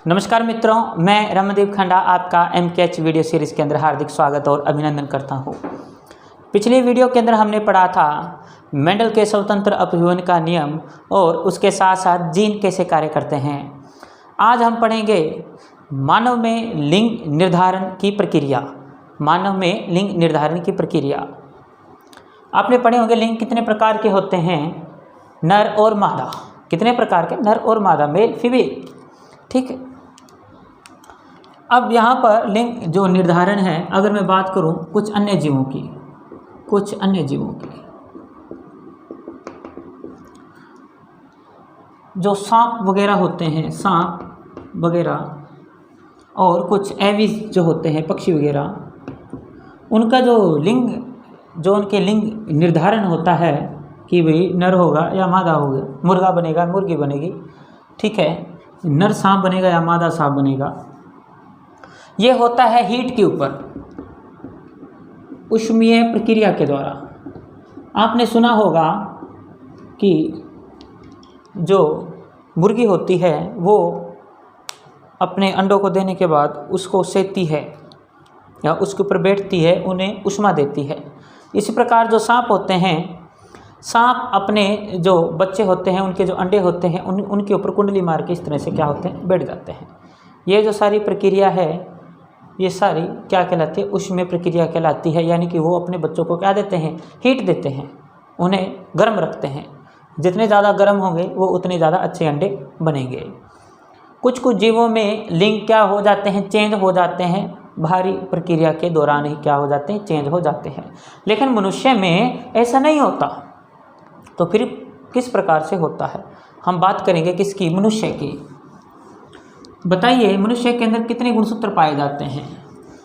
नमस्कार मित्रों, मैं रमनदीप खंडा आपका MKH वीडियो सीरीज़ के अंदर हार्दिक स्वागत और अभिनंदन करता हूँ। पिछली वीडियो के अंदर हमने पढ़ा था मेंडल के स्वतंत्र अपव्यवन का नियम और उसके साथ साथ जीन कैसे कार्य करते हैं। आज हम पढ़ेंगे मानव में लिंग निर्धारण की प्रक्रिया। मानव में लिंग निर्धारण की प्रक्रिया आपने पढ़े होंगे। लिंग कितने प्रकार के होते हैं? नर और मादा। कितने प्रकार के? नर और मादा, मेल फीमेल। ठीक है। अब यहाँ पर लिंग जो निर्धारण है, अगर मैं बात करूँ कुछ अन्य जीवों की, जो सांप वगैरह होते हैं, सांप वगैरह और कुछ एविज जो होते हैं, पक्षी वगैरह, उनका जो उनके लिंग निर्धारण होता है कि भाई नर होगा या मादा होगा, मुर्गा बनेगा मुर्गी बनेगी, ठीक है, नर सांप बनेगा या मादा सांप बनेगा। ये होता है हीट के ऊपर, ऊष्मीय प्रक्रिया के द्वारा। आपने सुना होगा कि जो मुर्गी होती है वो अपने अंडों को देने के बाद उसको सेकती है या उसके ऊपर बैठती है, उन्हें ऊष्मा देती है। इसी प्रकार जो सांप होते हैं, सांप अपने जो बच्चे होते हैं, उनके जो अंडे होते हैं, उनके ऊपर कुंडली मार के इस तरह से क्या होते हैं, बैठ जाते हैं। ये जो सारी प्रक्रिया है, ये सारी क्या कहलाती है? ऊष्मीय प्रक्रिया कहलाती है। यानी कि वो अपने बच्चों को क्या देते हैं? हीट देते हैं, उन्हें गर्म रखते हैं। जितने ज़्यादा गर्म होंगे वो उतने ज़्यादा अच्छे अंडे बनेंगे। कुछ जीवों में लिंग क्या हो जाते हैं? चेंज हो जाते हैं। भारी प्रक्रिया के दौरान ही क्या हो जाते हैं? चेंज हो जाते हैं। लेकिन मनुष्य में ऐसा नहीं होता। तो फिर किस प्रकार से होता है? हम बात करेंगे किसकी? मनुष्य की। बताइए, मनुष्य के अंदर कितने गुणसूत्र पाए जाते हैं?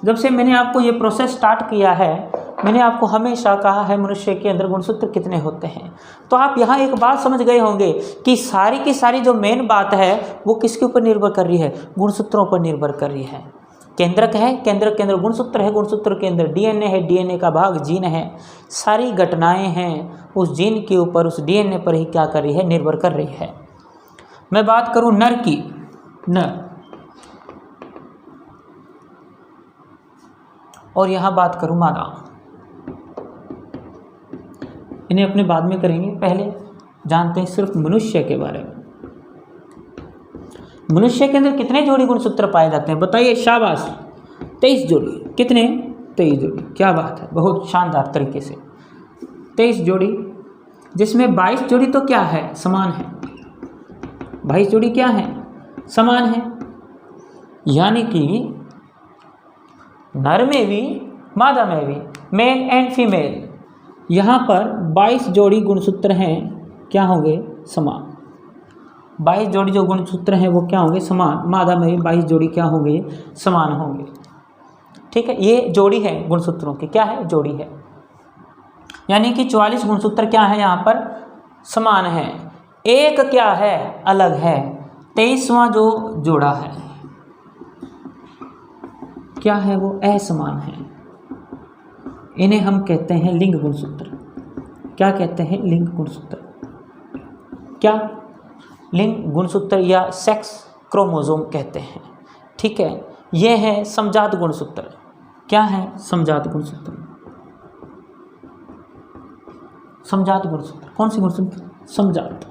जब से मैंने आपको ये प्रोसेस स्टार्ट किया है, मैंने आपको हमेशा कहा है मनुष्य के अंदर गुणसूत्र कितने होते हैं। तो आप यहाँ एक बात समझ गए होंगे कि सारी की सारी जो मेन बात है वो किसके ऊपर निर्भर कर रही है? गुणसूत्रों पर निर्भर कर रही है। केंद्रक है, केंद्रक के अंदर गुणसूत्र है, गुणसूत्र के अंदर DNA है, DNA का भाग जीन है। सारी घटनाएं हैं उस जीन के ऊपर, उस DNA पर ही क्या कर रही है? निर्भर कर रही है। मैं बात करूं नर की, नर, और यहाँ बात करूं मादा। इन्हें अपने बाद में करेंगे, पहले जानते हैं सिर्फ मनुष्य के बारे में। मनुष्य के अंदर कितने जोड़ी गुणसूत्र पाए जाते हैं? बताइए। शाबाश, 23 जोड़ी। कितने? 23 जोड़ी। क्या बात है, बहुत शानदार तरीके से 23 जोड़ी, जिसमें 22 जोड़ी तो क्या है? समान है। 22 जोड़ी क्या है? समान है। यानी कि नर में भी मादा में भी, मेल एंड फीमेल, यहाँ पर 22 जोड़ी गुणसूत्र हैं, क्या होंगे? समान। 22 जोड़ी जो गुणसूत्र हैं वो क्या होंगे? समान। मादा में भी 22 जोड़ी क्या होंगे? समान होंगे। ठीक है, ये जोड़ी है गुणसूत्रों की। क्या है? जोड़ी है। यानी कि 44 गुणसूत्र क्या है? यहाँ पर समान है। एक क्या है? अलग है। 23वां जो जोड़ा है क्या है? वो असमान है। इन्हें हम कहते हैं लिंग गुणसूत्र। क्या कहते हैं? लिंग गुणसूत्र। क्या? लिंग गुणसूत्र या सेक्स क्रोमोसोम कहते हैं। ठीक है, ये है समजात गुणसूत्र। क्या है? समजात गुणसूत्र। समजात गुणसूत्र। कौन सी गुणसूत्र? समजात।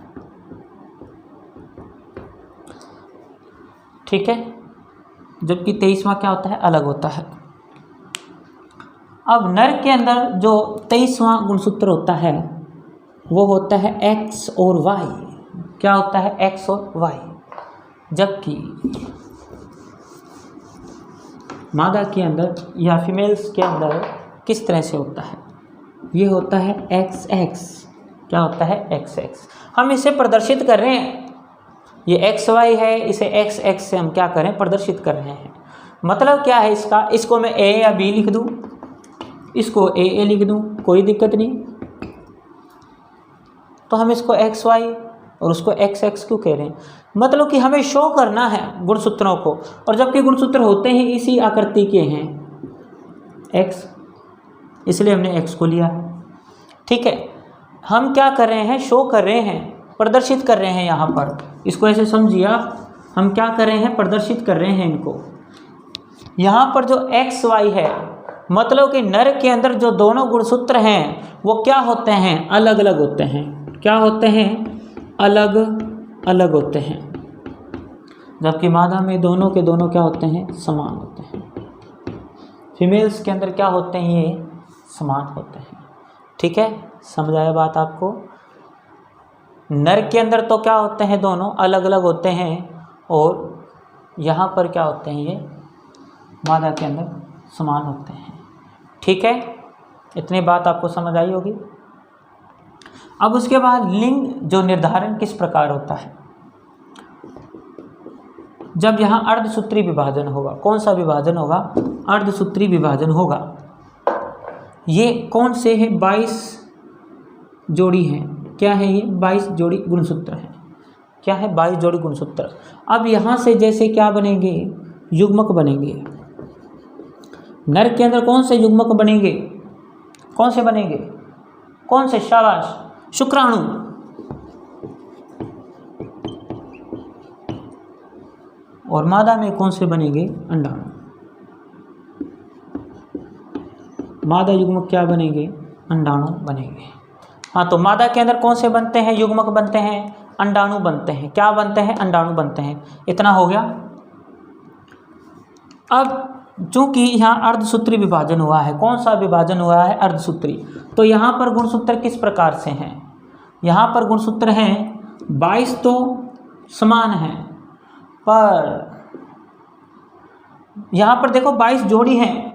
ठीक है, जबकि 23वां क्या होता है? अलग होता है। अब नर के अंदर जो 23वां गुणसूत्र होता है वो होता है X और Y। क्या होता है? X और Y। जबकि मादा के अंदर या फीमेल्स के अंदर किस तरह से होता है? ये होता है XX। क्या होता है? XX। हम इसे प्रदर्शित कर रहे हैं। ये XY है, इसे XX से हम क्या करें? प्रदर्शित कर रहे हैं। मतलब क्या है इसका? इसको मैं A या B लिख दूं, इसको AA लिख दूं, कोई दिक्कत नहीं। तो हम इसको XY और उसको XX क्यों कह रहे हैं? मतलब कि हमें शो करना है गुणसूत्रों को, और जबकि गुणसूत्र होते ही इसी आकृति के हैं, X, इसलिए हमने X को लिया। ठीक है, हम क्या कर रहे हैं? शो कर रहे हैं, प्रदर्शित कर रहे हैं। यहाँ पर इसको ऐसे समझिए आप हम क्या कर रहे हैं, प्रदर्शित कर रहे हैं इनको। यहाँ पर जो एक्स वाई है, मतलब कि नर के अंदर जो दोनों गुणसूत्र हैं वो क्या होते हैं, अलग अलग होते हैं। क्या होते हैं, अलग अलग होते हैं। जबकि मादा में दोनों के दोनों क्या होते हैं, समान होते हैं। फीमेल्स के अंदर क्या होते हैं, ये समान होते हैं। ठीक है, समझ आया बात आपको। नर के अंदर तो क्या होते हैं, दोनों अलग अलग होते हैं, और यहाँ पर क्या होते हैं, ये मादा के अंदर समान होते हैं। ठीक है, इतनी बात आपको समझ आई होगी। अब उसके बाद लिंग जो निर्धारण किस प्रकार होता है, जब यहाँ अर्धसूत्री विभाजन होगा। कौन सा विभाजन होगा, अर्धसूत्री विभाजन होगा। ये कौन से है, 22 जोड़ी हैं। क्या है ये, 22 जोड़ी गुणसूत्र हैं। क्या है, 22 जोड़ी गुणसूत्र। अब यहाँ से जैसे क्या बनेंगे, युग्मक बनेंगे। नर के अंदर कौन से युग्मक बनेंगे, कौन से बनेंगे, कौन से, शाबाश, शुक्राणु। और मादा में कौन से बनेंगे, अंडाणु। मादा युग्मक क्या बनेंगे, अंडाणु बनेंगे। हाँ, तो मादा के अंदर कौन से बनते हैं, युग्मक बनते हैं, अंडाणु बनते हैं। क्या बनते हैं, अंडाणु बनते हैं। इतना हो गया। अब चूंकि यहाँ अर्धसूत्री विभाजन हुआ है, कौन सा विभाजन हुआ है, अर्धसूत्री, तो यहाँ पर गुणसूत्र किस प्रकार से हैं, यहाँ पर गुणसूत्र हैं 22 तो समान हैं, पर यहाँ पर देखो 22 जोड़ी हैं,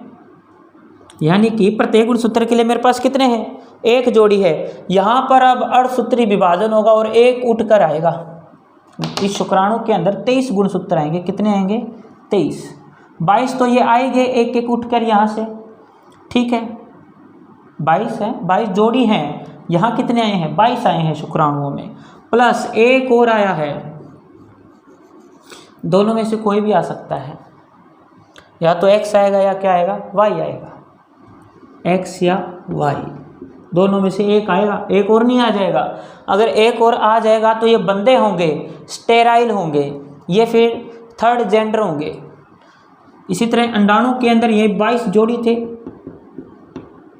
यानी कि प्रत्येक गुणसूत्र के लिए मेरे पास कितने हैं, एक जोड़ी है। यहाँ पर अब अर्धसूत्री विभाजन होगा और एक उठकर आएगा। इस शुक्राणु के अंदर 23 गुणसूत्र आएंगे। कितने आएंगे, 23। 22 तो ये आएंगे एक एक उठकर यहाँ से। ठीक है, 22 है, 22 जोड़ी हैं। यहाँ कितने आए हैं, 22 आए हैं शुक्राणुओं में, प्लस एक और आया है। दोनों में से कोई भी आ सकता है, या तो x आएगा या क्या आएगा, y आएगा। x या y, दोनों में से एक आएगा, एक और नहीं आ जाएगा। अगर एक और आ जाएगा तो ये बंदे होंगे, स्टेराइल होंगे, ये फिर थर्ड जेंडर होंगे। इसी तरह अंडाणु के अंदर ये 22 जोड़ी थे,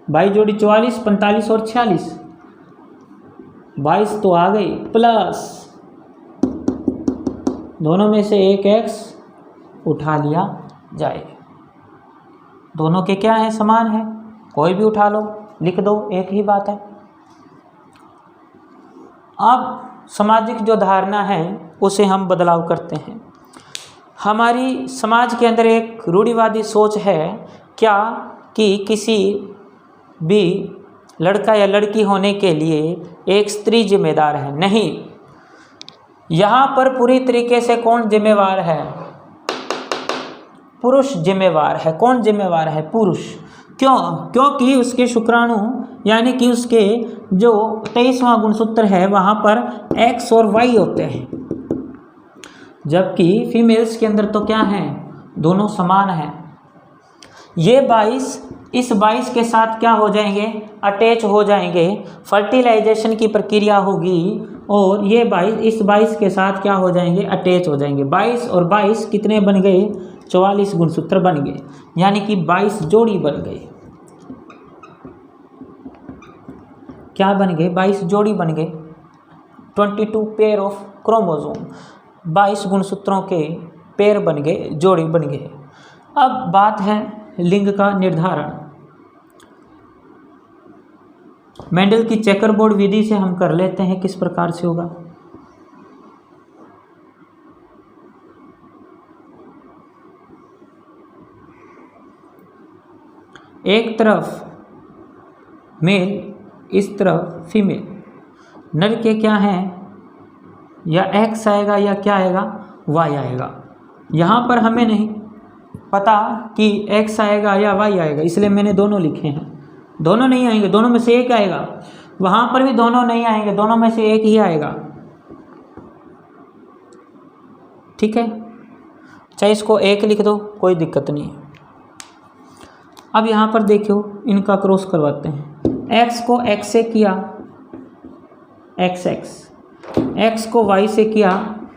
22 जोड़ी 44, 45 और 46, 22 तो आ गई, प्लस दोनों में से एक x उठा लिया जाए। दोनों के क्या है, समान है, कोई भी उठा लो, लिख दो, एक ही बात है। अब सामाजिक जो धारणा है उसे हम बदलाव करते हैं। हमारी समाज के अंदर एक रूढ़िवादी सोच है क्या, कि किसी भी लड़का या लड़की होने के लिए एक स्त्री जिम्मेदार है। नहीं, यहाँ पर पूरी तरीके से कौन जिम्मेवार है, पुरुष जिम्मेवार है। कौन जिम्मेवार है, पुरुष। क्यों, क्योंकि उसके शुक्राणु यानी कि उसके जो 23वां गुणसूत्र है वहाँ पर x और y होते हैं, जबकि फीमेल्स के अंदर तो क्या है, दोनों समान हैं। ये 22 इस 22 के साथ क्या हो जाएंगे, अटैच हो जाएंगे, फर्टिलाइजेशन की प्रक्रिया होगी, और ये 22 इस 22 के साथ क्या हो जाएंगे, अटैच हो जाएंगे। 22 और 22 कितने बन गए, 44 गुणसूत्र बन गए, यानी कि 22 जोड़ी बन गए। क्या बन गए, 22 जोड़ी बन गए। 22 पेयर ऑफ क्रोमोसोम, 22 गुणसूत्रों के पेयर बन गए, जोड़ी बन गए। अब बात है लिंग का निर्धारण। मेंडल की चेकरबोर्ड विधि से हम कर लेते हैं, किस प्रकार से होगा। एक तरफ मेल, इस तरफ फीमेल। नर के क्या हैं, या x आएगा या क्या आएगा, y आएगा। यहाँ पर हमें नहीं पता कि x आएगा या y आएगा, इसलिए मैंने दोनों लिखे हैं। दोनों नहीं आएंगे, दोनों में से एक आएगा। वहाँ पर भी दोनों नहीं आएंगे, दोनों में से एक ही आएगा। ठीक है, चाहे इसको एक लिख दो, कोई दिक्कत नहीं है। अब यहाँ पर देखो, इनका क्रॉस करवाते हैं। x को x से किया xx, x को y से किया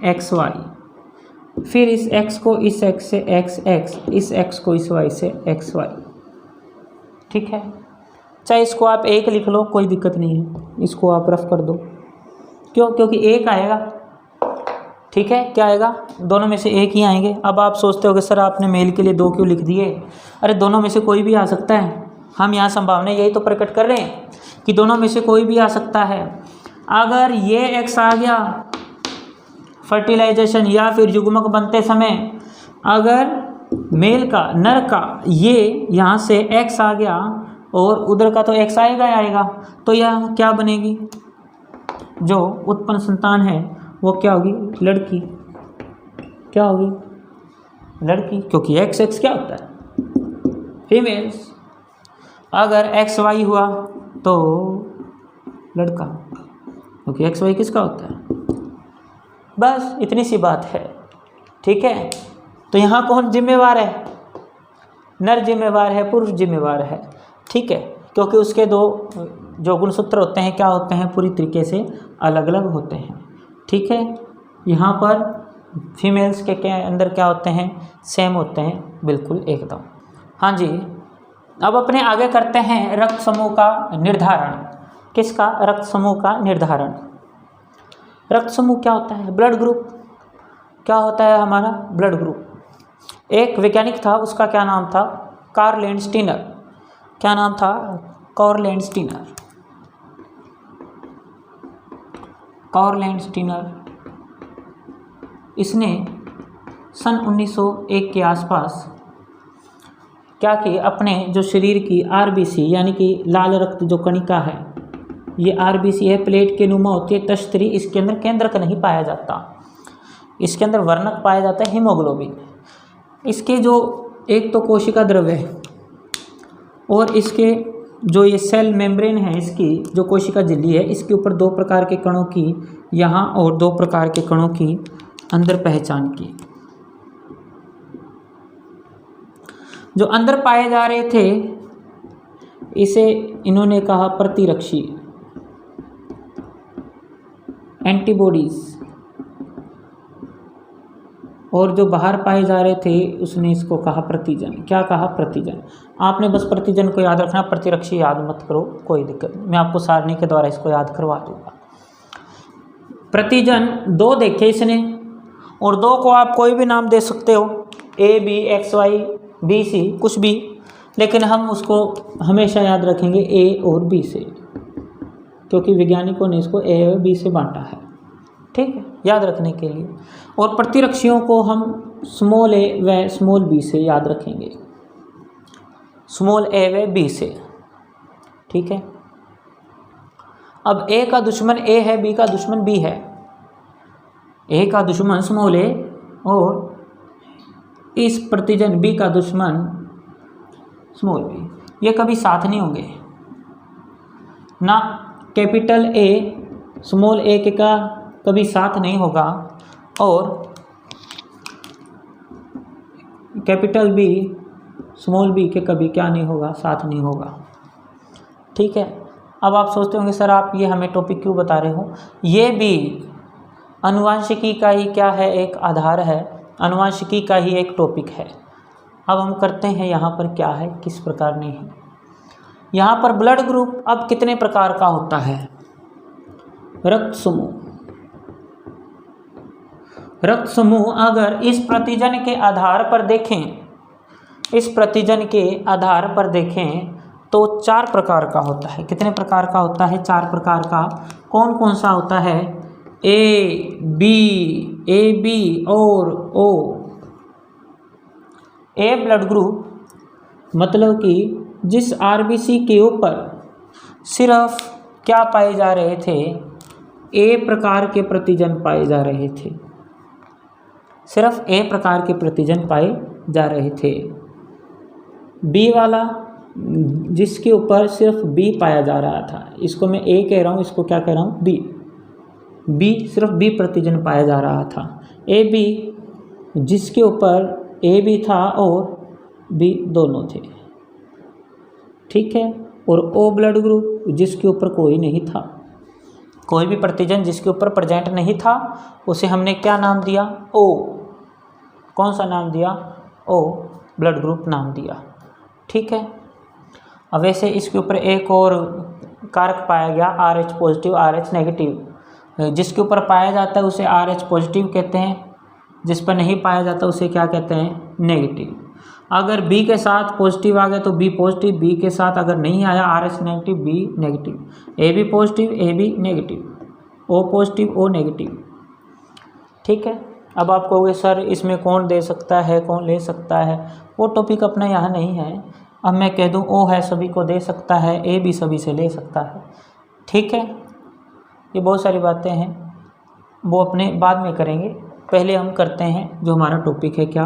xy, फिर इस x को इस x से x, इस x को इस y से xy। ठीक है, चाहे इसको आप 1 लिख लो, कोई दिक्कत नहीं है, इसको आप रफ कर दो। क्यों? क्योंकि 1 आएगा। ठीक है, क्या आएगा? दोनों में से एक ही आएंगे। अब आप सोचते हो कि सर आपने मेल के लिए 2 क्यों लिख दिए? अरे दोनों में से कोई भी आ सकता है। हम यहाँ संभावना यही तो प्रकट कर रहे हैं कि दोनों में से कोई भी आ सकता है। अगर ये x आ गया फर्टिलाइजेशन या फिर युग्मक बनते समय, अगर मेल का नर का ये यहाँ से x आ गया और उधर का तो x आएगा ही आएगा, तो यह क्या बनेगी? जो उत्पन्न संतान है वो क्या होगी? लड़की। क्या होगी? लड़की, क्योंकि x क्या होता है? फीमेल्स। अगर XY हुआ तो लड़का, क्योंकि XY किसका होता है? बस इतनी सी बात है। ठीक है, तो यहाँ कौन जिम्मेवार है? नर जिम्मेवार है, पुरुष जिम्मेवार है। ठीक है, क्योंकि उसके 2 जो गुणसूत्र होते हैं क्या होते हैं? पूरी तरीके से अलग अलग होते हैं। ठीक है, यहाँ पर फीमेल्स के अंदर क्या होते हैं? सेम होते हैं, बिल्कुल एकदम। हाँ जी, अब अपने आगे करते हैं रक्त समूह का निर्धारण। किसका? रक्त समूह का निर्धारण। रक्त समूह क्या होता है? Blood group. क्या होता है हमारा? Blood group. एक वैज्ञानिक था, उसका क्या नाम था? Karl Landsteiner. क्या नाम था? Karl Landsteiner. कार्ल लैंडस्टीनर, इसने सन 1901 के आसपास क्या कि अपने जो शरीर की RBC यानी कि लाल रक्त जो कणिका है, ये RBC है, प्लेट के नुमा होती है, तश्तरी, इसके अंदर केंद्रक नहीं पाया जाता, इसके अंदर वर्णक पाया जाता है, हीमोग्लोबिन। इसके जो एक तो कोशिका द्रव्य है और इसके जो ये सेल मेम्ब्रेन है, इसकी जो कोशिका झिल्ली है, इसके ऊपर 2 प्रकार के कणों की यहाँ और 2 प्रकार के कणों की अंदर पहचान की। जो अंदर पाए जा रहे थे इसे इन्होंने कहा प्रतिरक्षी, एंटीबॉडीज, और जो बाहर पाए जा रहे थे उसने इसको कहा प्रतिजन। क्या कहा? प्रतिजन। आपने बस प्रतिजन को याद रखना, प्रतिरक्षी याद मत करो, कोई दिक्कत नहीं, मैं आपको सारणी के द्वारा इसको याद करवा दूंगा। प्रतिजन 2 देखे इसने, और 2 को आप कोई भी नाम दे सकते हो, A B X Y B C, कुछ भी, लेकिन हम उसको हमेशा याद रखेंगे A और B से, क्योंकि वैज्ञानिकों ने इसको A और B से बांटा है। ठीक है, याद रखने के लिए। और प्रतिरक्षियों को हम स्मॉल a व स्मॉल b से याद रखेंगे, स्मॉल a व b से। ठीक है, अब a का दुश्मन a है, b का दुश्मन b है। a का दुश्मन स्मॉल a और इस प्रतिजन b का दुश्मन स्मॉल b, ये कभी साथ नहीं होंगे ना। कैपिटल A स्मॉल a के का कभी साथ नहीं होगा और कैपिटल B स्मॉल b के कभी क्या नहीं होगा? साथ नहीं होगा। ठीक है, अब आप सोचते होंगे सर आप ये हमें टॉपिक क्यों बता रहे हो? ये भी अनुवांशिकी का ही क्या है? एक आधार है, अनुवांशिकी का ही एक टॉपिक है। अब हम करते हैं यहाँ पर क्या है, किस प्रकार नहीं है। यहाँ पर ब्लड ग्रुप अब कितने प्रकार का होता है? रक्त समूह। रक्त समूह अगर इस प्रतिजन के आधार पर देखें, इस प्रतिजन के आधार पर देखें तो 4 प्रकार का होता है। कितने प्रकार का होता है? 4 प्रकार का। कौन कौन सा होता है? A B और O। A ब्लड ग्रुप मतलब कि जिस RBC के ऊपर सिर्फ क्या पाए जा रहे थे? A प्रकार के प्रतिजन पाए जा रहे थे, सिर्फ A प्रकार के प्रतिजन पाए जा रहे थे। B वाला जिसके ऊपर सिर्फ B पाया जा रहा था, इसको मैं A कह रहा हूँ, इसको क्या कह रहा हूँ? B सिर्फ B प्रतिजन पाया जा रहा था। AB जिसके ऊपर A भी था और B दोनों थे। ठीक है, और O ब्लड ग्रुप जिसके ऊपर कोई नहीं था, कोई भी प्रतिजन जिसके ऊपर प्रेजेंट नहीं था उसे हमने क्या नाम दिया? O। कौन सा नाम दिया? ओ ब्लड ग्रुप नाम दिया। ठीक है। अब वैसे इसके ऊपर एक और कारक पाया गया RH पॉजिटिव RH नेगेटिव। जिसके ऊपर पाया जाता है उसे RH पॉजिटिव कहते हैं, जिस पर नहीं पाया जाता उसे क्या कहते हैं? नेगेटिव। अगर B के साथ पॉजिटिव आ गया तो B पॉजिटिव, B के साथ अगर नहीं आया RH negative B negative, AB positive AB negative, O positive O negative. ठीक है। अब आप कहोगे सर इसमें कौन दे सकता है, कौन ले सकता है, वो टॉपिक अपना यहाँ नहीं है। अब मैं कह दूँ O है सभी को दे सकता है, A भी सभी से ले सकता है। ठीक है। ये बहुत सारी बातें हैं, वो अपने बाद में करेंगे। पहले हम करते हैं जो हमारा टॉपिक है, क्या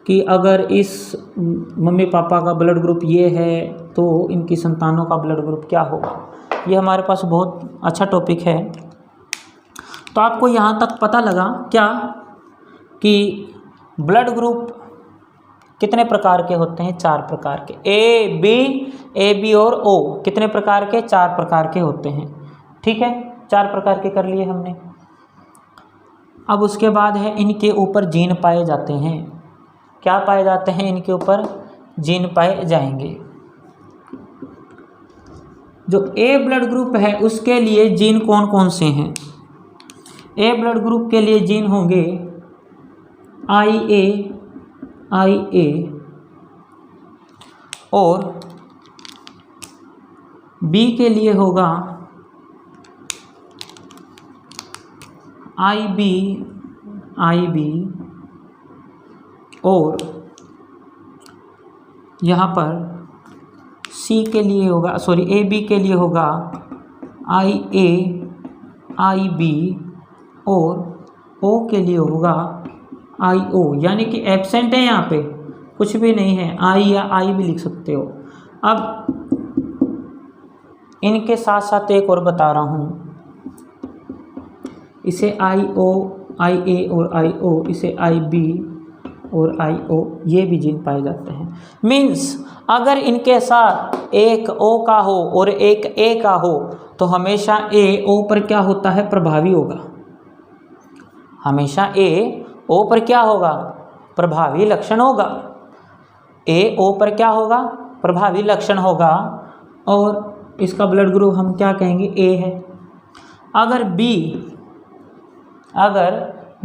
कि अगर इस मम्मी पापा का ब्लड ग्रुप ये है तो इनकी संतानों का ब्लड ग्रुप क्या होगा। ये हमारे पास बहुत अच्छा टॉपिक है। तो आपको यहाँ तक पता लगा क्या कि ब्लड ग्रुप कितने प्रकार के होते हैं? 4 प्रकार के। ए बी और ओ कितने प्रकार के? 4 प्रकार के होते हैं। ठीक है, 4 प्रकार के कर लिए हमने। अब उसके बाद है इनके ऊपर जीन पाए जाते हैं। क्या पाए जाते हैं? इनके ऊपर जीन पाए जाएंगे। जो ए ब्लड ग्रुप है उसके लिए जीन कौन कौन से हैं? ए ब्लड ग्रुप के लिए जीन होंगे IA और बी के लिए होगा IB और यहाँ पर सी के लिए होगा, सॉरी AB के लिए होगा IA IB और O के लिए होगा IO। यानी कि एब्सेंट है, यहाँ पे कुछ भी नहीं है, I या I भी लिख सकते हो। अब इनके साथ साथ एक और बता रहा हूँ, इसे IO IA और IO, इसे IB और IO, ये भी जीन पाए जाते हैं। मीन्स अगर इनके साथ एक O का हो और एक A का हो तो हमेशा A O पर क्या होता है? प्रभावी होगा। हमेशा A O पर क्या होगा? प्रभावी लक्षण होगा। A O पर क्या होगा? प्रभावी लक्षण होगा। और इसका ब्लड ग्रुप हम क्या कहेंगे? A है। अगर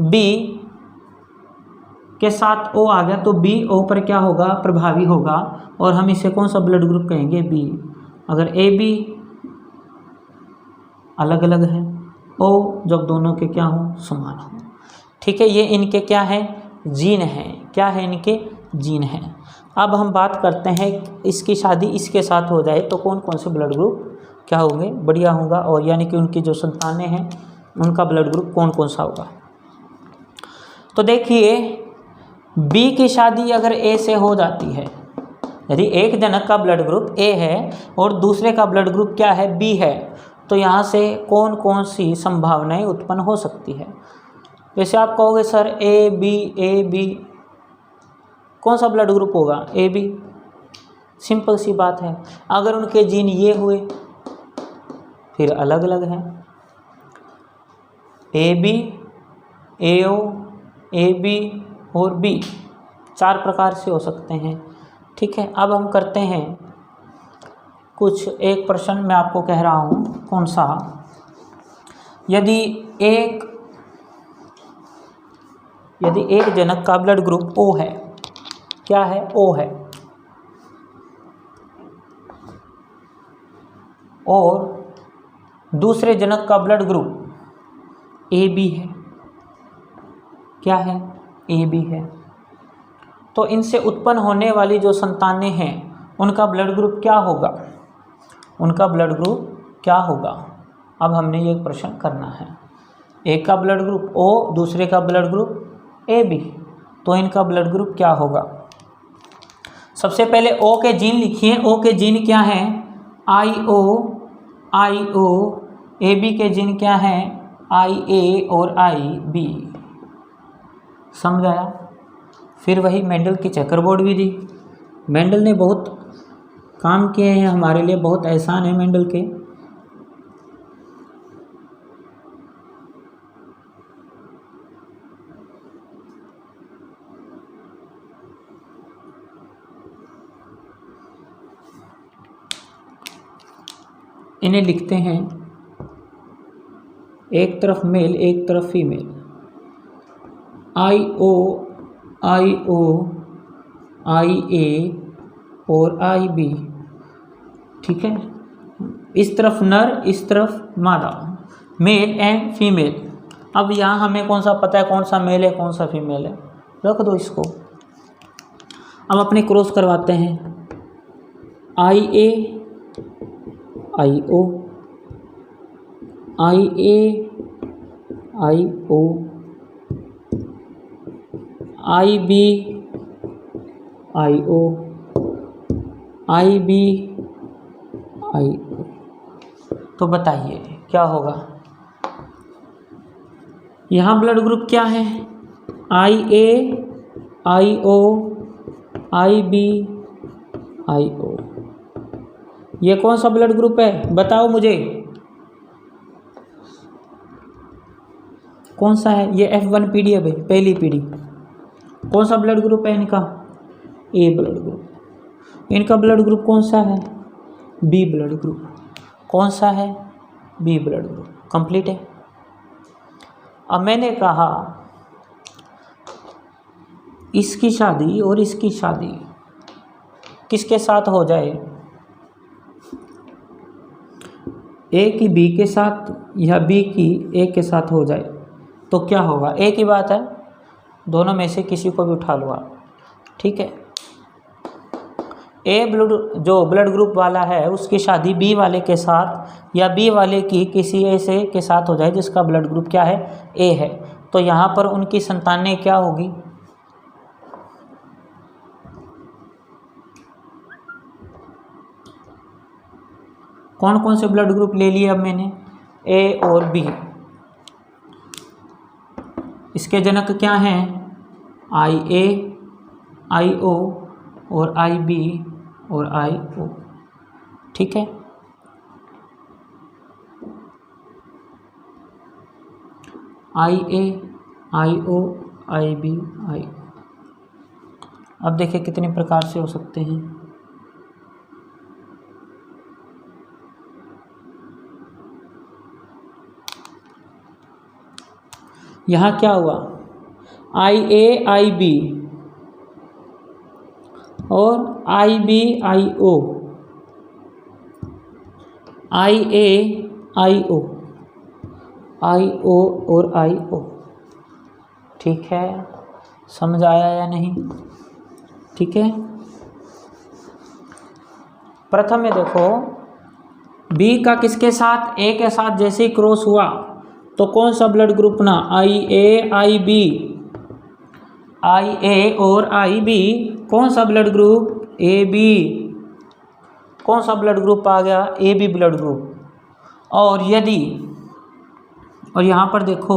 B के साथ O आ गया तो B O पर क्या होगा? प्रभावी होगा। और हम इसे कौन सा ब्लड ग्रुप कहेंगे? B। अगर AB अलग अलग है, O जब दोनों के क्या हो? समान हो। ठीक है, ये इनके क्या है? जीन हैं। क्या है? इनके जीन हैं। अब हम बात करते हैं इसकी शादी इसके साथ हो जाए तो कौन कौन से ब्लड ग्रुप क्या होंगे? बढ़िया होगा। और यानी कि उनकी जो संतानें हैं उनका ब्लड ग्रुप कौन कौन सा होगा। तो देखिए, बी की शादी अगर ए से हो जाती है, यदि एक जनक का ब्लड ग्रुप ए है और दूसरे का ब्लड ग्रुप क्या है? बी है, तो यहाँ से कौन कौन सी संभावनाएं उत्पन्न हो सकती है? वैसे आप कहोगे सर ए बी कौन सा ब्लड ग्रुप होगा? AB। सिंपल सी बात है, अगर उनके जीन ये हुए फिर अलग अलग हैं। AB AO AB और B 4 प्रकार से हो सकते हैं। ठीक है, अब हम करते हैं कुछ, एक प्रश्न मैं आपको कह रहा हूँ, कौन सा? यदि एक जनक का ब्लड ग्रुप O है, क्या है? O है, और दूसरे जनक का ब्लड ग्रुप AB है, क्या है? AB है, तो इनसे उत्पन्न होने वाली जो संतानें हैं उनका ब्लड ग्रुप क्या होगा? उनका ब्लड ग्रुप क्या होगा? अब हमने ये प्रश्न करना है। एक का ब्लड ग्रुप O, दूसरे का ब्लड ग्रुप AB, तो इनका ब्लड ग्रुप क्या होगा? सबसे पहले O के जीन लिखिए। O के जीन क्या हैं? IO AB के जीन क्या हैं? IA और IB। समझ आया? फिर वही मेंडल की चेकरबोर्ड विधि। मेंडल ने बहुत काम किए हैं हमारे लिए, बहुत एहसान है मेंडल के। इन्हें लिखते हैं एक तरफ मेल एक तरफ फीमेल, I-O, I-O, I-A और I-B, ठीक है। इस तरफ नर, इस तरफ मादा, मेल एंड फीमेल। अब यहाँ हमें कौन सा पता है कौन सा मेल है कौन सा फीमेल है, रख दो इसको। अब अपने क्रॉस करवाते हैं, I-A, I-O, I-A, I-O, I-B, I-O, I-B, I-O। तो बताइए क्या होगा। यहाँ ब्लड ग्रुप क्या है, I-A, I-O, I-B, I-O। ये कौन सा ब्लड ग्रुप है बताओ मुझे, कौन सा है। ये F1 पीढ़ी है भाई, पहली पीढ़ी। कौन सा ब्लड ग्रुप है इनका, ए ब्लड ग्रुप। इनका ब्लड ग्रुप कौन सा है, बी ब्लड ग्रुप। कौन सा है, बी ब्लड ग्रुप। कंप्लीट है। अब मैंने कहा इसकी शादी और इसकी शादी किसके साथ हो जाए, ए की बी के साथ या बी की ए के साथ हो जाए तो क्या होगा। ए की बात है, दोनों में से किसी को भी उठा लो आप, ठीक है। ए ब्लड जो ब्लड ग्रुप वाला है उसकी शादी बी वाले के साथ या बी वाले की किसी ऐसे के साथ हो जाए जिसका ब्लड ग्रुप क्या है, ए है, तो यहाँ पर उनकी संतानें क्या होगी, कौन कौन से ब्लड ग्रुप ले लिए अब मैंने, ए और बी। इसके जनक क्या हैं, I-A, I-O और I-B और I-O, ठीक है। I-A, I-O, I-B, I-O। अब देखिए कितने प्रकार से हो सकते हैं। यहाँ क्या हुआ, I-A, I-B और I-B, I-O, I-A, I-O, I-O और I-O, ठीक है। समझ आया या नहीं, ठीक है। प्रथम में देखो B का किसके साथ, A के साथ जैसे ही क्रॉस हुआ तो कौन सा ब्लड ग्रुप ना, I-A, I-B, I-A और I-B, कौन सा ब्लड ग्रुप, AB, कौन सा ब्लड ग्रुप आ गया, AB ब्लड ग्रुप। और यदि, और यहाँ पर देखो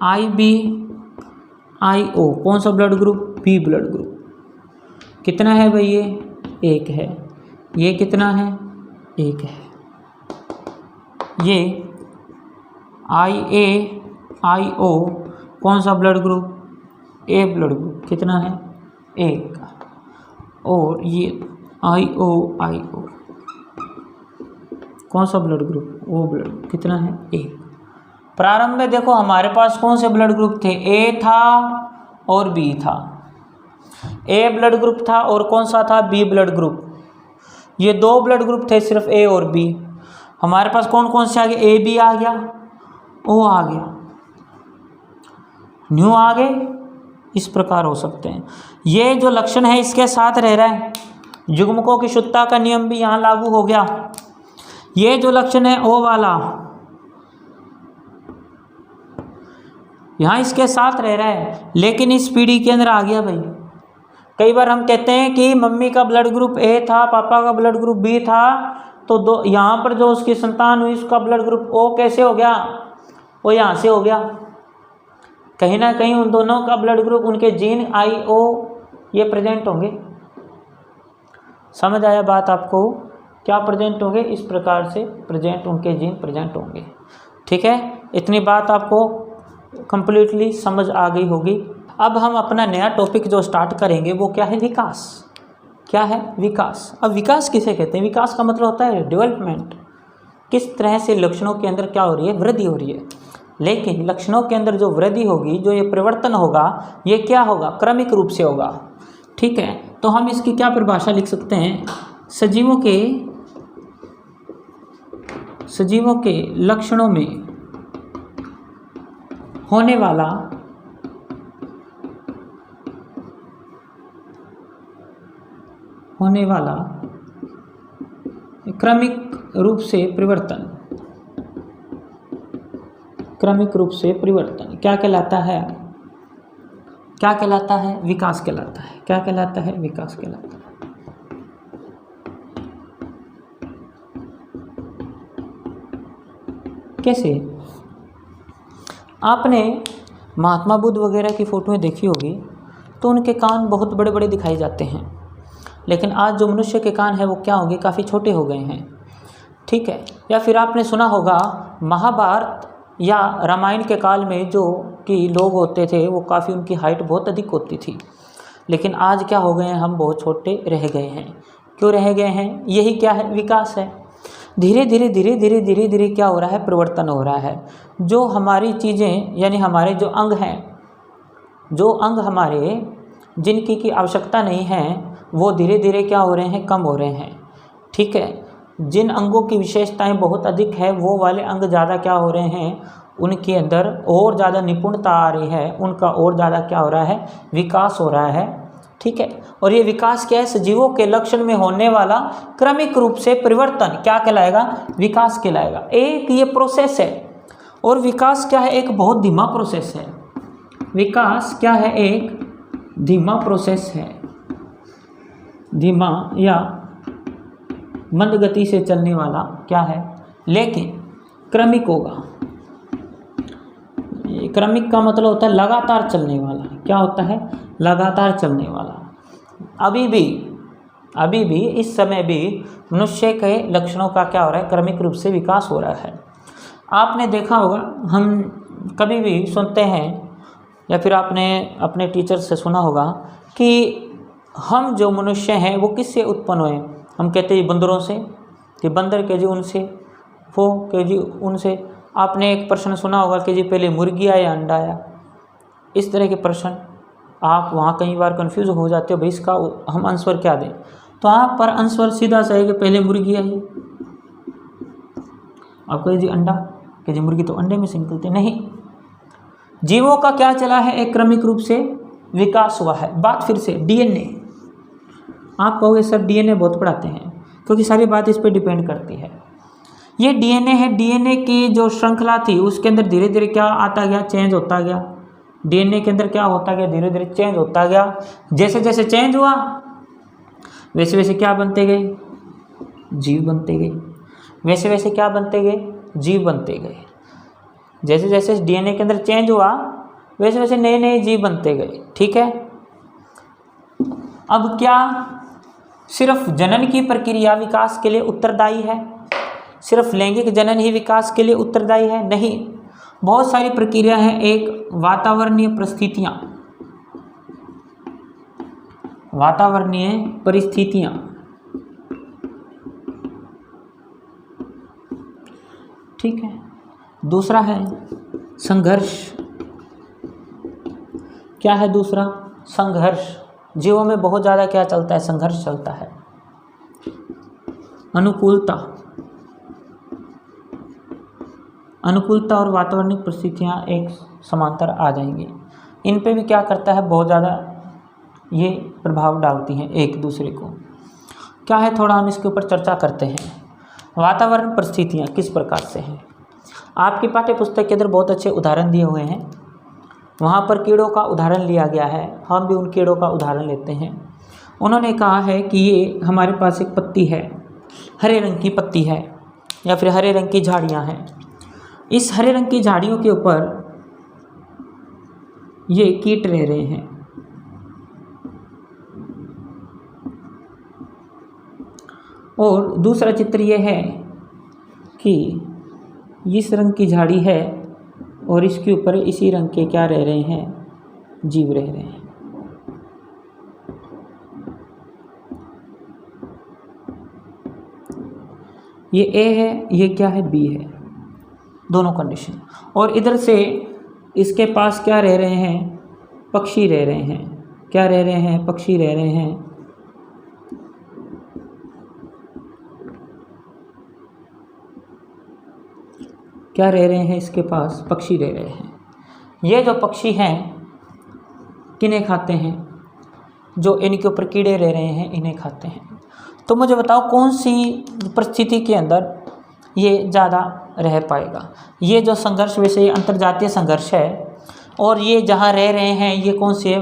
I-B, I-O, कौन सा blood group, B blood group. कितना है भाई, ये एक है, ये कितना है, एक है। ये I-A, I-O, कौन सा blood group, A blood group, कितना है, एक। और ये I-O, I-O, कौन सा blood group, O blood group, कितना है, एक। प्रारंभ में देखो हमारे पास कौन से ब्लड ग्रुप थे, ए था और बी था। ए ब्लड ग्रुप था और कौन सा था, बी ब्लड ग्रुप। ये दो ब्लड ग्रुप थे सिर्फ, ए और बी। हमारे पास कौन कौन से आ गए, ए बी आ गया, ओ आ गया, न्यू आ गए। इस प्रकार हो सकते हैं। ये जो लक्षण है इसके साथ रह रहा है, युग्मकों की शुद्धता का नियम भी यहाँ लागू हो गया। ये जो लक्षण है ओ वाला यहाँ इसके साथ रह रहा है, लेकिन इस पीढ़ी के अंदर आ गया भाई। कई बार हम कहते हैं कि मम्मी का ब्लड ग्रुप ए था, पापा का ब्लड ग्रुप बी था, तो दो यहाँ पर जो उसकी संतान हुई उसका ब्लड ग्रुप ओ कैसे हो गया, वो यहाँ से हो गया। कहीं ना कहीं उन दोनों का ब्लड ग्रुप, उनके जीन I-O ये प्रेजेंट होंगे। समझ आया बात आपको, क्या प्रेजेंट होंगे, इस प्रकार से प्रेजेंट, उनके जीन प्रेजेंट होंगे, ठीक है। इतनी बात आपको कंप्लीटली समझ आ गई होगी। अब हम अपना नया टॉपिक जो स्टार्ट करेंगे वो क्या है, विकास। क्या है, विकास। अब विकास किसे कहते हैं, विकास का मतलब होता है डेवलपमेंट, किस तरह से लक्षणों के अंदर क्या हो रही है, वृद्धि हो रही है। लेकिन लक्षणों के अंदर जो वृद्धि होगी, जो ये परिवर्तन होगा, ये क्या होगा, क्रमिक रूप से होगा। ठीक है, तो हम इसकी क्या परिभाषा लिख सकते हैं, सजीवों के लक्षणों में होने वाला क्रमिक रूप से परिवर्तन क्या कहलाता है, विकास कहलाता है। क्या कहलाता है, विकास कहलाता है। कैसे, आपने महात्मा बुद्ध वगैरह की फ़ोटोएं देखी होगी, तो उनके कान बहुत बड़े बड़े दिखाई जाते हैं, लेकिन आज जो मनुष्य के कान है वो क्या होंगे, काफ़ी छोटे हो गए हैं। ठीक है, या फिर आपने सुना होगा महाभारत या रामायण के काल में जो कि लोग होते थे वो काफ़ी, उनकी हाइट बहुत अधिक होती थी, लेकिन आज क्या हो गए हैं, हम बहुत छोटे रह गए हैं। क्यों रह गए हैं, यही क्या है, विकास है। धीरे धीरे क्या हो रहा है, परिवर्तन हो रहा है। जो हमारी चीज़ें, यानी हमारे जो अंग हैं, जो अंग हमारे जिनकी की आवश्यकता नहीं है, वो धीरे धीरे क्या हो रहे हैं, कम हो रहे हैं। ठीक है, जिन अंगों की विशेषताएं बहुत अधिक है, वो वाले अंग ज़्यादा क्या हो रहे हैं, उनके अंदर और ज़्यादा निपुणता आ रही है, उनका और ज़्यादा क्या हो रहा है, विकास हो रहा है। ठीक है, और ये विकास क्या है, सजीवों के लक्षण में होने वाला क्रमिक रूप से परिवर्तन क्या कहलाएगा, विकास कहलाएगा। एक ये प्रोसेस है, और विकास क्या है, एक बहुत धीमा प्रोसेस है। विकास क्या है, एक धीमा प्रोसेस है, धीमा या मंद गति से चलने वाला क्या है, लेकिन क्रमिक होगा। क्रमिक का मतलब होता है लगातार चलने वाला। क्या होता है, लगातार चलने वाला। अभी भी इस समय भी मनुष्य के लक्षणों का क्या हो रहा है, क्रमिक रूप से विकास हो रहा है। आपने देखा होगा, हम कभी भी सुनते हैं या फिर आपने अपने टीचर से सुना होगा कि हम जो मनुष्य हैं वो किससे उत्पन्न हुए। हम कहते हैं बंदरों से, कि बंदर के जी उनसे, वो के जी उनसे। आपने एक प्रश्न सुना होगा कि जी पहले मुर्गी आया या अंडा आया। इस तरह के प्रश्न आप वहाँ कई बार कंफ्यूज हो जाते हो, भाई इसका हम आंसर क्या दें। तो आप पर आंसर सीधा सा है कि पहले मुर्गी आई। आप कहे जी अंडा, कि जी मुर्गी तो अंडे में से निकलते नहीं। जीवों का क्या चला है, एक क्रमिक रूप से विकास हुआ है। बात फिर से डीएनए, आप कहोगे सर डीएनए बहुत पढ़ाते हैं, क्योंकि सारी बात इस पर डिपेंड करती है। ये डीएनए है, डीएनए की जो श्रृंखला थी उसके अंदर धीरे धीरे क्या आता गया, चेंज होता गया। डीएनए के अंदर क्या होता गया, धीरे धीरे चेंज होता गया। जैसे जैसे चेंज हुआ वैसे वैसे क्या बनते गए, जीव बनते गए। वैसे वैसे क्या बनते गए, जीव बनते गए। जैसे जैसे डीएनए के अंदर चेंज हुआ वैसे वैसे नए नए जीव बनते गए। ठीक है, अब क्या सिर्फ जनन की प्रक्रिया विकास के लिए उत्तरदायी है, सिर्फ लैंगिक जनन ही विकास के लिए उत्तरदायी है? नहीं, बहुत सारी प्रक्रिया हैं। एक वातावरणीय परिस्थितियाँ, ठीक है। दूसरा है संघर्ष। क्या है दूसरा, संघर्ष। जीवों में बहुत ज़्यादा क्या चलता है, संघर्ष चलता है। अनुकूलता और वातावरणिक परिस्थितियाँ एक समांतर आ जाएंगी। इन पे भी क्या करता है, बहुत ज़्यादा ये प्रभाव डालती हैं एक दूसरे को। क्या है, थोड़ा हम इसके ऊपर चर्चा करते हैं। वातावरण परिस्थितियाँ किस प्रकार से हैं। आपकी पाठ्य पुस्तक के अंदर बहुत अच्छे उदाहरण दिए हुए हैं। वहाँ पर कीड़ों का उदाहरण लिया गया है, हम भी उन कीड़ों का उदाहरण लेते हैं। उन्होंने कहा है कि ये हमारे पास एक पत्ती है, हरे रंग की पत्ती है या फिर हरे रंग की झाड़ियाँ हैं। इस हरे रंग की झाड़ियों के ऊपर ये कीट रह रहे हैं। और दूसरा चित्र ये है कि इस रंग की झाड़ी है और इसके ऊपर इसी रंग के क्या रह रहे हैं, जीव रह रहे हैं। ये ए है, ये क्या है, बी है, दोनों कंडीशन। और इधर से इसके पास क्या रह रहे हैं, पक्षी रह रहे हैं, क्या रह रहे हैं, पक्षी रह रहे हैं। क्या रह रहे हैं, इसके पास पक्षी रह रहे हैं। ये जो पक्षी हैं किन्हें खाते हैं, जो इनके ऊपर कीड़े रह रहे हैं इन्हें खाते हैं। तो मुझे बताओ कौन सी परिस्थिति के अंदर ये ज़्यादा रह पाएगा। ये जो संघर्ष वैसे अंतर्जातीय संघर्ष है, और ये जहाँ रह रहे हैं ये कौन सी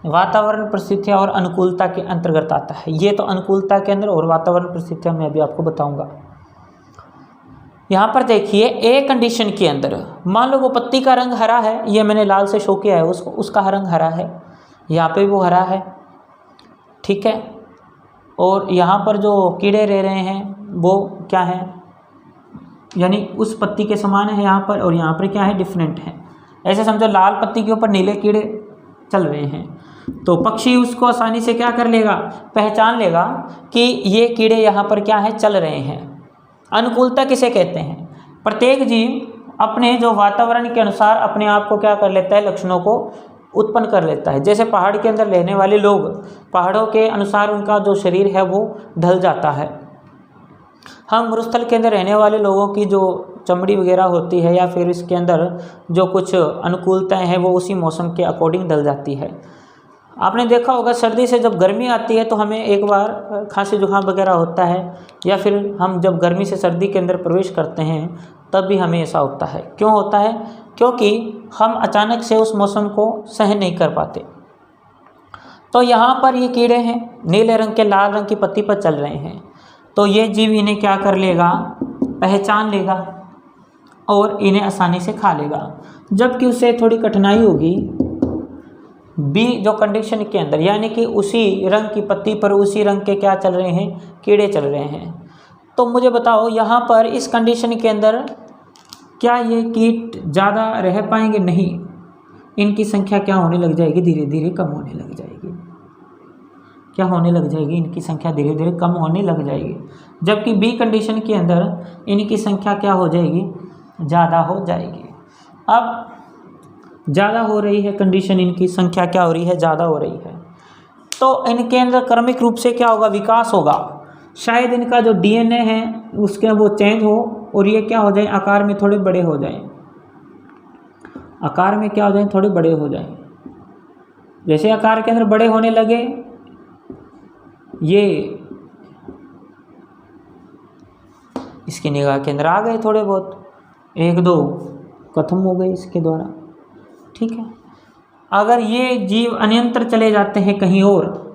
वातावरण परिस्थितियाँ और अनुकूलता के अंतर्गत आता है। ये तो अनुकूलता के अंदर और वातावरण परिस्थितियाँ मैं अभी आपको बताऊँगा। यहाँ पर देखिए ए कंडीशन के अंदर मान लो वो पत्ती का रंग हरा है, ये मैंने लाल से शो किया है उसको, उसका रंग हरा है, यहाँ पे वो हरा है, ठीक है। और यहाँ पर जो कीड़े रह रहे हैं वो क्या है, यानी उस पत्ती के समान है यहाँ पर, और यहाँ पर क्या है, डिफरेंट है। ऐसे समझो लाल पत्ती के ऊपर नीले कीड़े चल रहे हैं, तो पक्षी उसको आसानी से क्या कर लेगा, पहचान लेगा कि ये कीड़े यहाँ पर क्या है, चल रहे हैं। अनुकूलता किसे कहते हैं, प्रत्येक जीव अपने जो वातावरण के अनुसार अपने आप को क्या कर लेता है, लक्षणों को उत्पन्न कर लेता है। जैसे पहाड़ के अंदर रहने वाले लोग, पहाड़ों के अनुसार उनका जो शरीर है वो ढल जाता है। हम मरुस्थल के अंदर रहने वाले लोगों की जो चमड़ी वगैरह होती है या फिर इसके अंदर जो कुछ अनुकूलताएं हैं वो उसी मौसम के अकॉर्डिंग ढल जाती है। आपने देखा होगा सर्दी से जब गर्मी आती है तो हमें एक बार खांसी जुकाम वगैरह होता है, या फिर हम जब गर्मी से सर्दी के अंदर प्रवेश करते हैं तब भी हमें ऐसा होता है। क्यों होता है, क्योंकि हम अचानक से उस मौसम को सहन नहीं कर पाते। तो यहाँ पर ये कीड़े हैं, नीले रंग के लाल रंग की पत्ती पर चल रहे हैं, तो ये जीव इन्हें क्या कर लेगा, पहचान लेगा और इन्हें आसानी से खा लेगा। जबकि उसे थोड़ी कठिनाई होगी बी जो कंडीशन के अंदर, यानी कि उसी रंग की पत्ती पर उसी रंग के क्या चल रहे हैं, कीड़े चल रहे हैं। तो मुझे बताओ यहाँ पर इस कंडीशन के अंदर क्या ये कीट ज़्यादा रह पाएंगे, नहीं, इनकी संख्या क्या होने लग जाएगी, धीरे धीरे कम होने लग जाएगी। क्या होने लग जाएगी, इनकी संख्या धीरे धीरे कम होने लग जाएगी। जबकि बी कंडीशन के अंदर इनकी संख्या क्या हो जाएगी, ज़्यादा हो जाएगी। अब ज़्यादा हो रही है कंडीशन, इनकी संख्या क्या हो रही है, ज़्यादा हो रही है, तो इनके अंदर क्रमिक रूप से क्या होगा, विकास होगा। शायद इनका जो डीएनए है उसके वो चेंज हो और ये क्या हो जाए, आकार में थोड़े बड़े हो जाएं, आकार में क्या हो जाए, थोड़े बड़े हो जाएं। जैसे आकार के अंदर बड़े होने लगे, ये इसकी निगाह के अंदर आ गए, थोड़े बहुत एक दो खत्म हो गए इसके द्वारा, ठीक है। अगर ये जीव अन्यंत्र चले जाते हैं कहीं और,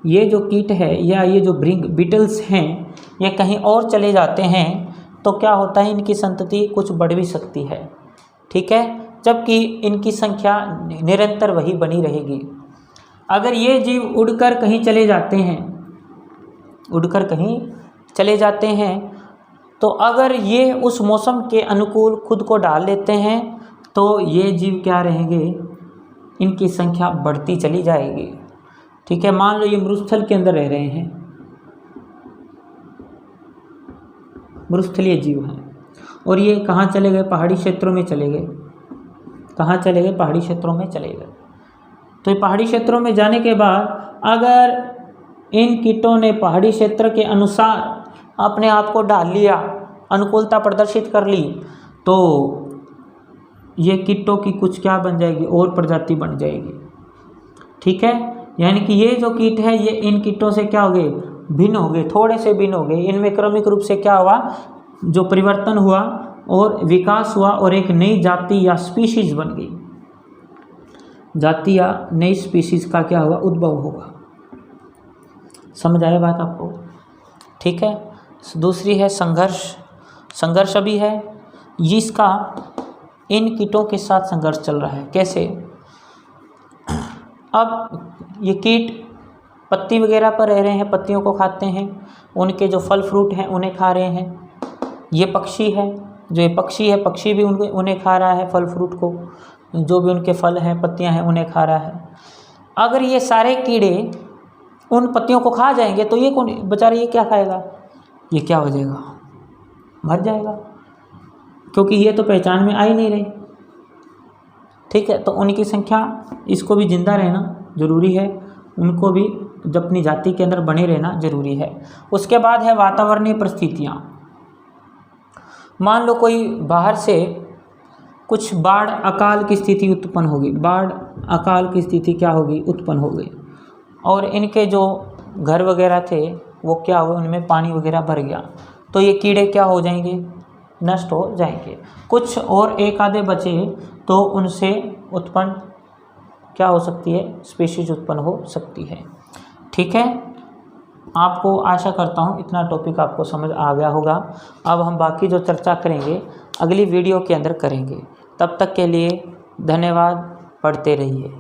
ये जो कीट है या ये जो बीटल्स हैं ये कहीं और चले जाते हैं, तो क्या होता है, इनकी संतति कुछ बढ़ भी सकती है, ठीक है। जबकि इनकी संख्या निरंतर वही बनी रहेगी। अगर ये जीव उड़कर कहीं चले जाते हैं, उड़कर कहीं चले जाते हैं, तो अगर ये उस मौसम के अनुकूल खुद को डाल लेते हैं तो ये जीव क्या रहेंगे, इनकी संख्या बढ़ती चली जाएगी, ठीक है। मान लो ये मरुस्थल के अंदर रह रहे हैं, मरुस्थलीय जीव हैं, और ये कहाँ चले गए, पहाड़ी क्षेत्रों में चले गए। कहाँ चले गए, पहाड़ी क्षेत्रों में चले गए। तो ये पहाड़ी क्षेत्रों में जाने के बाद अगर इन कीटों ने पहाड़ी क्षेत्र के अनुसार अपने आप को ढाल लिया, अनुकूलता प्रदर्शित कर ली, तो ये कीटों की कुछ क्या बन जाएगी, और प्रजाति बन जाएगी, ठीक है। यानी कि ये जो कीट है ये इन कीटों से क्या हो गए, भिन्न हो गए, थोड़े से भिन्न हो गए। इनमें क्रमिक रूप से क्या हुआ, जो परिवर्तन हुआ और विकास हुआ और एक नई जाति या स्पीशीज बन गई, जाति या नई स्पीशीज का क्या हुआ, उद्भव होगा। समझ आया बात आपको, ठीक है। दूसरी है संघर्ष। संघर्ष अभी है, जिसका इन कीटों के साथ संघर्ष चल रहा है। कैसे, अब ये कीट पत्ती वगैरह पर रह रहे हैं, पत्तियों को खाते हैं, उनके जो फल फ्रूट हैं उन्हें खा रहे हैं। ये पक्षी है, जो ये पक्षी है, पक्षी भी उन्हें खा रहा है, फल फ्रूट को, जो भी उनके फल हैं, पत्तियां हैं, उन्हें खा रहा है। अगर ये सारे कीड़े उन पत्तियों को खा जाएंगे तो ये कौन बेचारे, ये क्या खाएगा, ये क्या हो जाएगा, मर जाएगा, क्योंकि ये तो पहचान में आ ही नहीं रही। ठीक है, तो उनकी संख्या, इसको भी जिंदा रहना ज़रूरी है, उनको भी जब अपनी जाति के अंदर बने रहना ज़रूरी है। उसके बाद है वातावरणीय परिस्थितियाँ। मान लो कोई बाहर से कुछ बाढ़ अकाल की स्थिति उत्पन्न होगी, बाढ़ अकाल की स्थिति क्या होगी, उत्पन्न हो गई, और इनके जो घर वगैरह थे वो क्या हुए, उनमें पानी वगैरह भर गया, तो ये कीड़े क्या हो जाएंगे, नष्ट हो जाएंगे। कुछ और एक आधे बचे तो उनसे उत्पन्न क्या हो सकती है, स्पीशीज उत्पन्न हो सकती है। ठीक है, आपको आशा करता हूँ इतना टॉपिक आपको समझ आ गया होगा। अब हम बाकी जो चर्चा करेंगे अगली वीडियो के अंदर करेंगे। तब तक के लिए धन्यवाद, पढ़ते रहिए।